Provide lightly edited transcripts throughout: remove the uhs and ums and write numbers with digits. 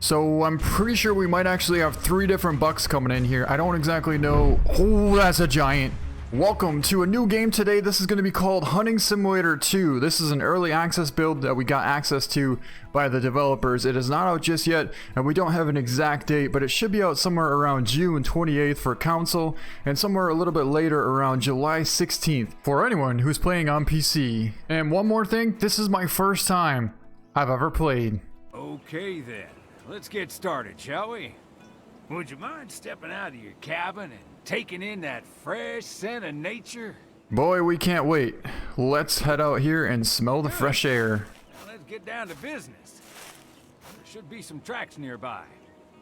So I'm pretty sure we might actually have 3 different bucks coming in here. I don't exactly know. Oh, that's a giant. Welcome to a new game today. This is going to be called Hunting Simulator 2. This is an early access build that we got access to by the developers. It is not out just yet, and we don't have an exact date, but it should be out somewhere around June 28th for console, and somewhere a little bit later around July 16th for anyone who's playing on PC. And one more thing, this is my first time I've ever played. Okay then, let's get started, shall we? Would you mind stepping out of your cabin and taking in that fresh scent of nature? Boy, we can't wait. Let's head out here and smell the fresh air. Now let's get down to business. There should be some tracks nearby.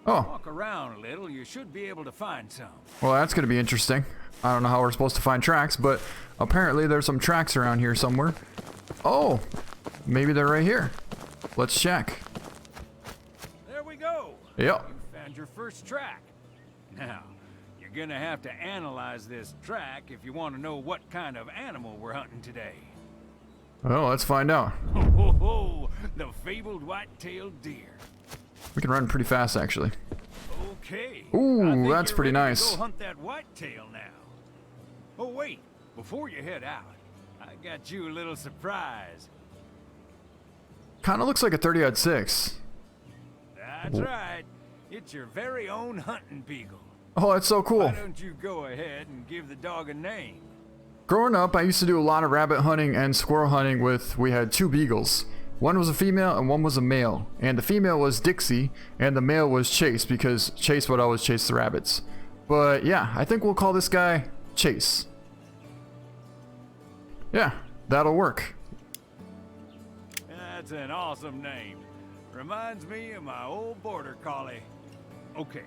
Oh, Walk around a little, you should be able to find some. well, that's going to be interesting. I don't know how we're supposed to find tracks, but apparently there's some tracks around here somewhere. Oh, maybe they're right here. Let's check. There we go. Yep. You found your first track. Now, you're gonna have to analyze this track if you want to know what kind of animal we're hunting today. Well, let's find out. Ho ho ho! The fabled white-tailed deer. We can run pretty fast, actually. Okay. Ooh, I think that's you're pretty ready to nice. Go hunt that whitetail now. Oh wait, before you head out, I got you a little surprise. Kind of looks like a 30-06. That's right. It's your very own hunting beagle. Oh, that's so cool. Why don't you go ahead and give the dog a name? Growing up, I used to do a lot of rabbit hunting and squirrel hunting we had 2 beagles. One was a female and one was a male. And the female was Dixie and the male was Chase because Chase would always chase the rabbits. But yeah, I think we'll call this guy Chase. Yeah, that'll work. That's an awesome name. Reminds me of my old border collie. Okay,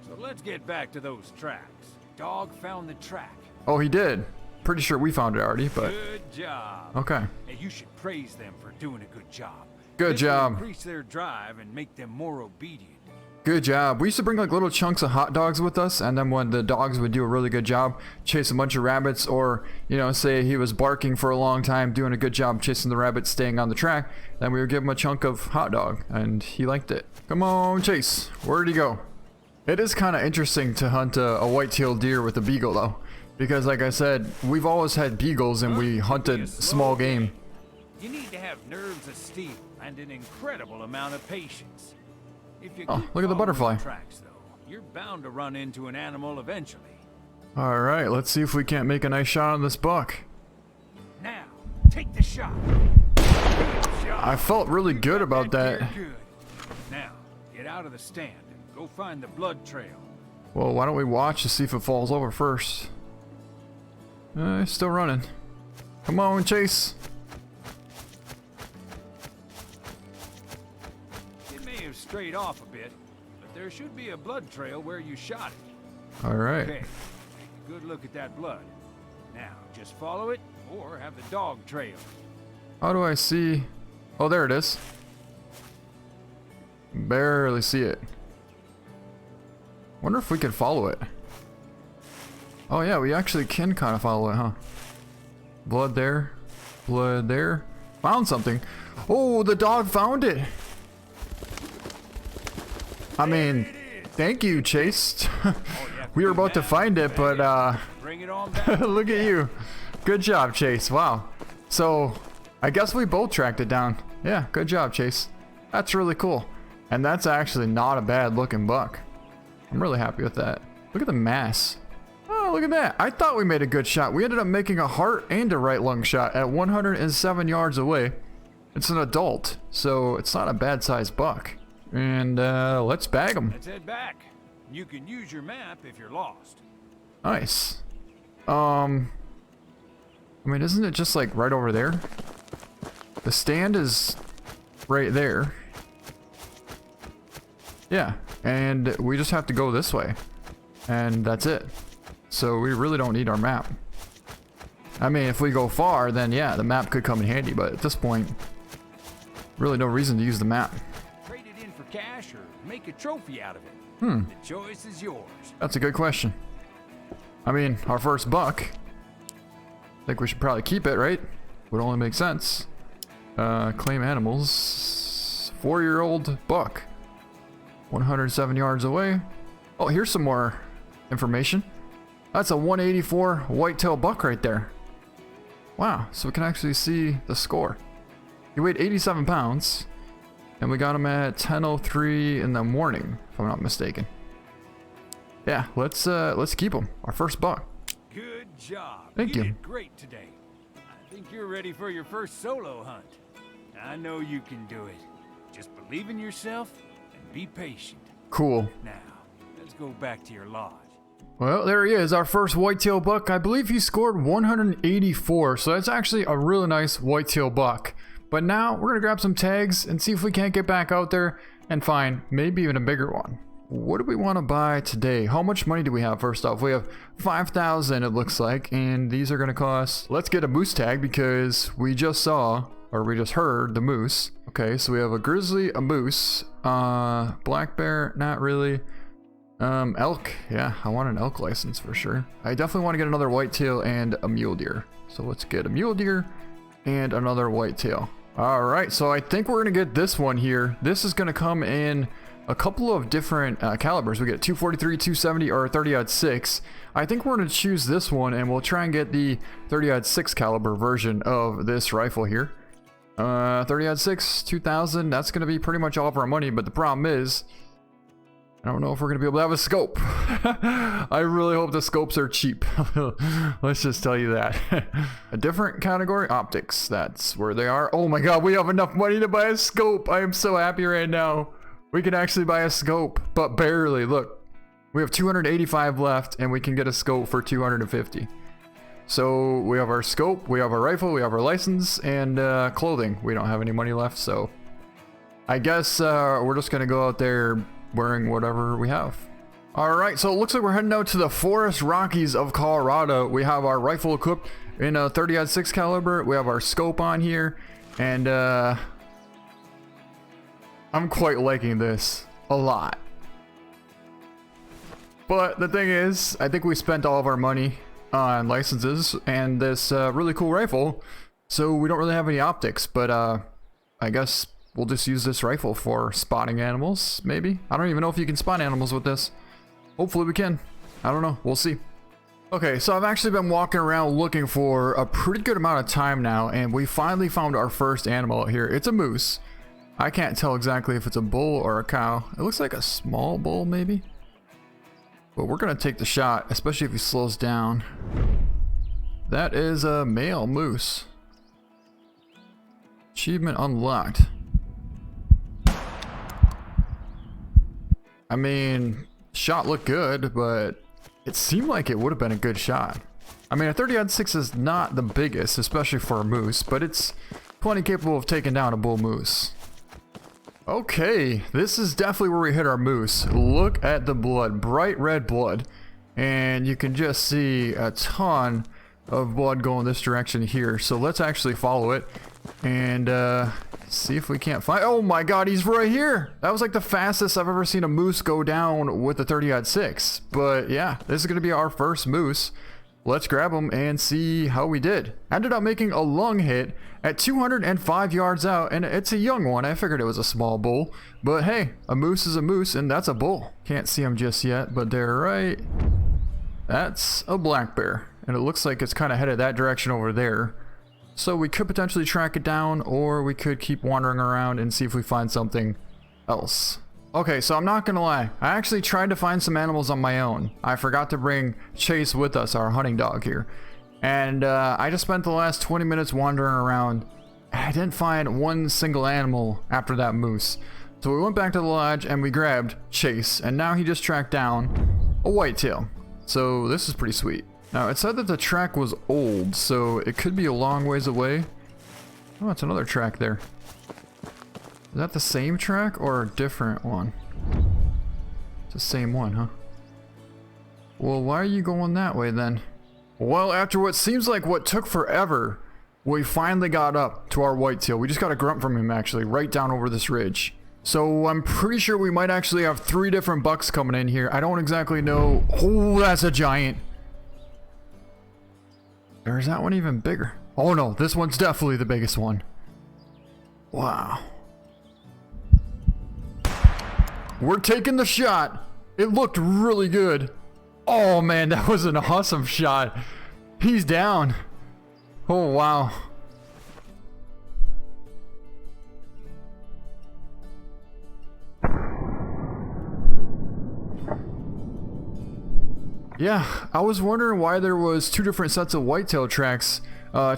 so let's get back to those tracks. Dog found the track. Oh, he did. Pretty sure we found it already, but Good job. okay. And you should praise them for doing a good job. Good This will job. increase their drive and make them more obedient. Good job. We used to bring like little chunks of hot dogs with us, and then when the dogs would do a really good job, chase a bunch of rabbits, or, you know, say he was barking for a long time, doing a good job chasing the rabbits, staying on the track, then we would give him a chunk of hot dog, and he liked it. Come on, Chase. Where'd he go? It is kind of interesting to hunt a white-tailed deer with a beagle, though, because like I said, we've always had beagles, and we hunted small game. You need to have nerves of steel and an incredible amount of patience. If you Oh, keep look at the following butterfly. Tracks, though, you're bound to run into an animal eventually. All right, let's see if we can't make a nice shot on this buck. Now, take the shot. Good shot. I felt really You good got about that. deer good. Now, get out of the stand and go find the blood trail. Well, why don't we watch to see if it falls over first? It's still running. Come on, Chase. It may have strayed off a bit, but there should be a blood trail where you shot it. All right. Okay, take a good look at that blood. Now, just follow it or have the dog trail. How do I see? Oh, there it is. Barely see it. Wonder if we can follow it. Oh yeah, we actually can kind of follow it, huh? Blood there. Blood there. Found something. Oh, the dog found it. I mean, thank you, Chase. We were about to find it, but Bring it on back. look at you. Good job, Chase. Wow. So, I guess we both tracked it down. Yeah, good job, Chase. That's really cool. And that's actually not a bad looking buck. I'm really happy with that. Look at the mass. Oh, look at that. I thought we made a good shot. We ended up making a heart and a right lung shot at 107 yards away. It's an adult, so it's not a bad sized buck. And let's bag him. Let's head back. You can use your map if you're lost. Nice. I mean, isn't it just like right over there? The stand is right there. Yeah, and we just have to go this way. And that's it. So we really don't need our map. I mean, if we go far, then yeah, the map could come in handy, but at this point, really no reason to use the map. Trade it in for cash or make a trophy out of it. Hmm. The choice is yours. That's a good question. I mean, our first buck. I think we should probably keep it, right? Would only make sense. Claim animals. 4-year-old buck. 107 yards away. Oh, here's some more information. That's a 184 whitetail buck right there. Wow, so we can actually see the score. He weighed 87 pounds, and we got him at 10:03 in the morning, if I'm not mistaken. Yeah, let's keep him. Our first buck. Good job. Thank you. You did great today. I think you're ready for your first solo hunt. I know you can do it. Just believe in yourself and be patient. Cool. Now, let's go back to your lodge. Well, there he is, our first whitetail buck. I believe he scored 184, so that's actually a really nice whitetail buck. But now we're gonna grab some tags and see if we can't get back out there and find maybe even a bigger one. What do we want to buy today? How much money do we have? First off, we have 5,000 it looks like, and these are gonna cost. Let's get a moose tag because we just saw, or we just heard, the moose. Okay, so we have a grizzly, a moose, black bear, not really. Elk, yeah, I want an elk license for sure. I definitely want to get another whitetail and a mule deer. So let's get a mule deer and another whitetail. All right, so I think we're gonna get this one here. This is gonna come in a couple of different calibers. We get 243, 270, or 30-06. I think we're gonna choose this one, and we'll try and get the 30-06 caliber version of this rifle here. 30-06, 2000. That's gonna be pretty much all of our money. But the problem is, I don't know if we're gonna be able to have a scope. I really hope the scopes are cheap. Let's just tell you that. A different category, optics. That's where they are. Oh my god, we have enough money to buy a scope. I am so happy right now. We can actually buy a scope, but barely. Look, we have 285 left, and we can get a scope for 250. So we have our scope, we have our rifle, we have our license, and clothing. We don't have any money left, so I guess we're just gonna go out there wearing whatever we have. All right, so it looks like we're heading out to the Forest Rockies of Colorado. We have our rifle equipped in a 30-06 caliber. We have our scope on here, and I'm quite liking this a lot. But the thing is, I think we spent all of our money on licenses and this really cool rifle, so we don't really have any optics. But I guess we'll just use this rifle for spotting animals, maybe. I don't even know if you can spot animals with this. Hopefully we can. I don't know. We'll see. Okay, so I've actually been walking around looking for a pretty good amount of time now, and we finally found our first animal out here. It's a moose. I can't tell exactly if it's a bull or a cow. It looks like a small bull, maybe. But we're gonna take the shot, especially if he slows down. That is a male moose. Achievement unlocked. I mean, shot looked good, but it seemed like it would have been a good shot. I mean, a 30-06 is not the biggest, especially for a moose, but it's plenty capable of taking down a bull moose. Okay, this is definitely where we hit our moose. Look at the blood, bright red blood. And you can just see a ton of blood going this direction here. So let's actually follow it and see if we can't find... Oh my god, he's right here! That was like the fastest I've ever seen a moose go down with a 30-06. But yeah, this is going to be our first moose. Let's grab him and see how we did. Ended up making a lung hit at 205 yards out, and it's a young one. I figured it was a small bull, but hey, a moose is a moose, and that's a bull. Can't see him just yet, but they're right. That's a black bear, and it looks like it's kind of headed that direction over there. So we could potentially track it down, or we could keep wandering around and see if we find something else. Okay, so I'm not gonna lie, I actually tried to find some animals on my own. I forgot to bring Chase with us, our hunting dog here. And I just spent the last 20 minutes wandering around. I didn't find one single animal after that moose. So we went back to the lodge and we grabbed Chase, and now he just tracked down a whitetail. So this is pretty sweet. Now it said that the track was old, so it could be a long ways away. Oh, it's another track there. Is that the same track or a different one? It's the same one, huh? Well, why are you going that way then? Well, after what seems like what took forever, we finally got up to our whitetail. We just got a grunt from him actually, right down over this ridge. So I'm pretty sure we might actually have 3 different bucks coming in here. I don't exactly know. Oh, that's a giant. Or is that one even bigger? Oh no, this one's definitely the biggest one. Wow. We're taking the shot. It looked really good. Oh man, that was an awesome shot. He's down. Oh wow. Yeah, I was wondering why there was two different sets of whitetail tracks.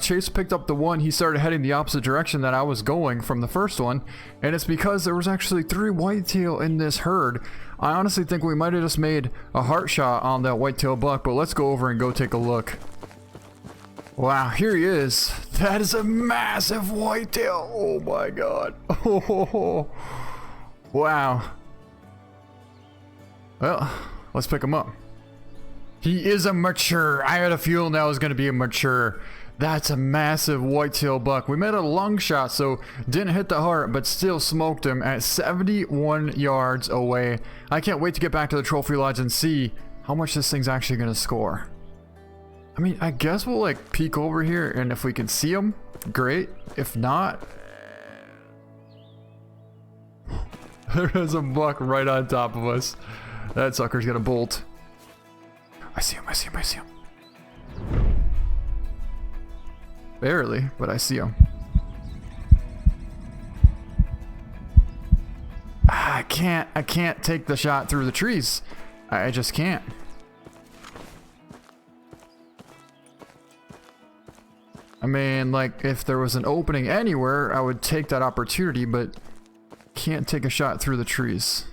Chase picked up the one, he started heading the opposite direction that I was going from the first one, and it's because there was actually 3 whitetail in this herd. I honestly think we might have just made a heart shot on that whitetail buck, but let's go over and go take a look. Wow, here he is. That is a massive whitetail. Oh my god. Oh, wow. Well, let's pick him up. He is a mature. I had a feeling that was going to be a mature. That's a massive whitetail buck. We made a lung shot, so didn't hit the heart, but still smoked him at 71 yards away. I can't wait to get back to the trophy lodge and see how much this thing's actually going to score. I mean, I guess we'll like peek over here, and if we can see him, great. If not, there is a buck right on top of us. That sucker's gonna bolt. I see him, I see him, I see him. Barely, but I see him. I can't take the shot through the trees. I just can't. I mean, like, if there was an opening anywhere, I would take that opportunity, but can't take a shot through the trees.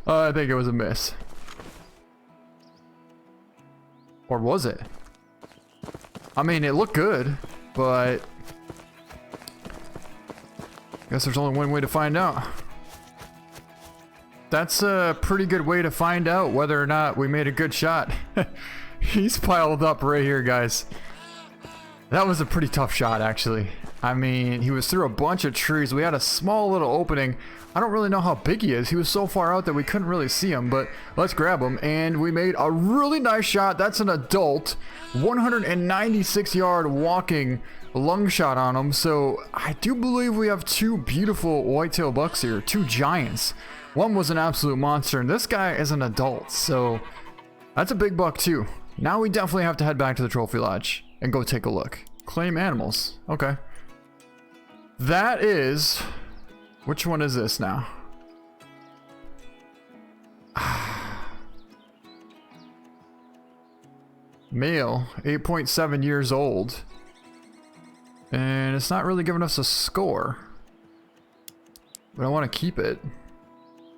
I think it was a miss. Or was it? I mean, it looked good, but I guess there's only one way to find out. That's a pretty good way to find out whether or not we made a good shot. He's piled up right here, guys. That was a pretty tough shot, actually. I mean, he was through a bunch of trees. We had a small little opening. I don't really know how big he is. He was so far out that we couldn't really see him, but let's grab him. And we made a really nice shot. That's an adult 196 yard walking lung shot on him. So I do believe we have 2 beautiful whitetail bucks here, 2 giants. One was an absolute monster, and this guy is an adult, so that's a big buck too. Now we definitely have to head back to the trophy lodge and go take a look. Claim animals. Okay. That is... Which one is this now? Male, 8.7 years old. And it's not really giving us a score. But I want to keep it.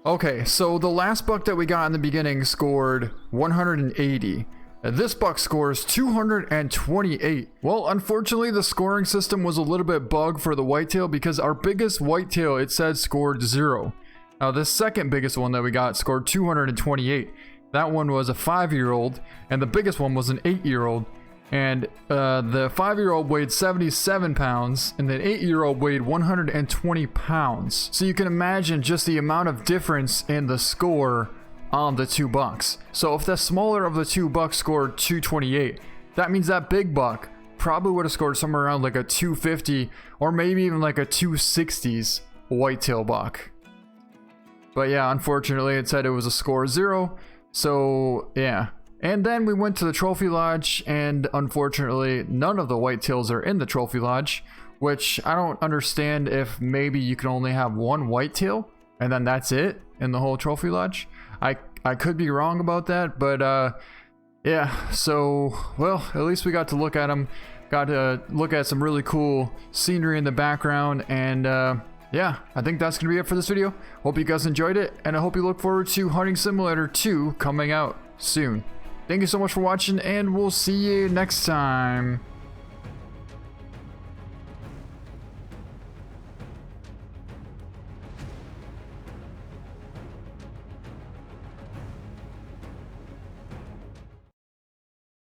Okay, so the last buck that we got in the beginning scored 180. This buck scores 228. Well, unfortunately, the scoring system was a little bit bugged for the whitetail because our biggest whitetail, it said, scored 0. Now, the second biggest one that we got scored 228. That one was a 5-year-old, and the biggest one was an 8-year-old. And the 5-year-old weighed 77 pounds, and the 8-year-old weighed 120 pounds. So you can imagine just the amount of difference in the score on the 2 bucks. So if the smaller of the 2 bucks scored 228, that means that big buck probably would have scored somewhere around like a 250 or maybe even like a 260s whitetail buck. But yeah, unfortunately it said it was a score 0. So yeah. And then we went to the trophy lodge, and unfortunately none of the whitetails are in the trophy lodge, which I don't understand if maybe you can only have 1 whitetail and then that's it in the whole trophy lodge. I could be wrong about that, but yeah, so well, at least we got to look at them, got to look at some really cool scenery in the background, and yeah, I think that's gonna be it for this video. Hope you guys enjoyed it, and I hope you look forward to Hunting Simulator 2 coming out soon. Thank you so much for watching, and we'll see you next time.